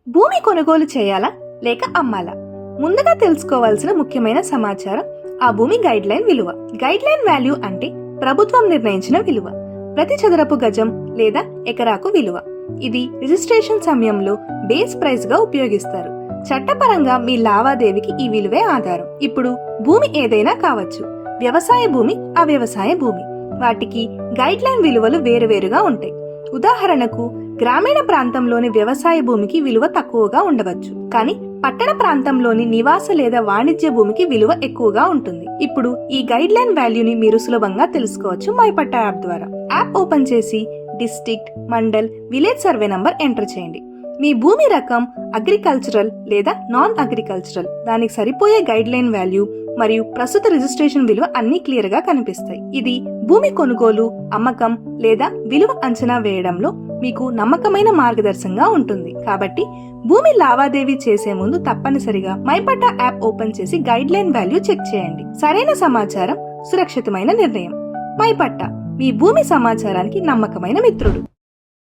భూమి కొనుగోలు చేయాలా లేక అమ్మాలా? ముందుగా తెలుసుకోవాల్సిన ముఖ్యమైన సమాచారం ఆ భూమి గైడ్ లైన్ విలువ. గైడ్ లైన్ వాల్యూ అంటే ప్రభుత్వం నిర్ణయించిన విలువ, ప్రతి చదరపు గజం లేదా ఎకరాకు విలువ. ఇది రిజిస్ట్రేషన్ సమయంలో బేస్ ప్రైస్ గా ఉపయోగిస్తారు. చట్టపరంగా మీ లావాదేవీకి ఈ విలువే ఆధారం. ఇప్పుడు భూమి ఏదైనా కావచ్చు, వ్యవసాయ భూమి, అవ్యవసాయ భూమి, వాటికి గైడ్ లైన్ విలువలు వేరువేరుగా ఉంటాయి. ఉదాహరణకు గ్రామీణ ప్రాంతంలోని వ్యవసాయ భూమికి విలువ తక్కువగా ఉండవచ్చు, కానీ పట్టణ ప్రాంతంలోని నివాస లేదా వాణిజ్య భూమికి విలువ ఎక్కువగా ఉంటుంది. ఇప్పుడు ఈ గైడ్ లైన్ వాల్యూని మీరు సులభంగా తెలుసుకోవచ్చు మైపట్టా యాప్ ద్వారా. యాప్ ఓపెన్ చేసి district, mandal, village survey number enter చేయండి. మీ భూమి రకం అగ్రికల్చరల్ లేదా నాన్ అగ్రికల్చరల్, దానికి సరిపోయే గైడ్ లైన్ వాల్యూ మరియు ప్రస్తుత రిజిస్ట్రేషన్ విలువ అన్ని క్లియర్ గా కనిపిస్తాయి. ఇది భూమి కొనుగోలు, అమ్మకం లేదా విలువ అంచనా వేయడంలో మీకు నమ్మకమైన మార్గదర్శకంగా ఉంటుంది. కాబట్టి భూమి లావాదేవీ చేసే ముందు తప్పనిసరిగా మైపట్టా యాప్ ఓపెన్ చేసి గైడ్ లైన్ వాల్యూ చెక్ చేయండి. సరైన సమాచారం, సురక్షితమైన నిర్ణయం. మైపట్టా, మీ భూమి సమాచారానికి నమ్మకమైన మిత్రుడు.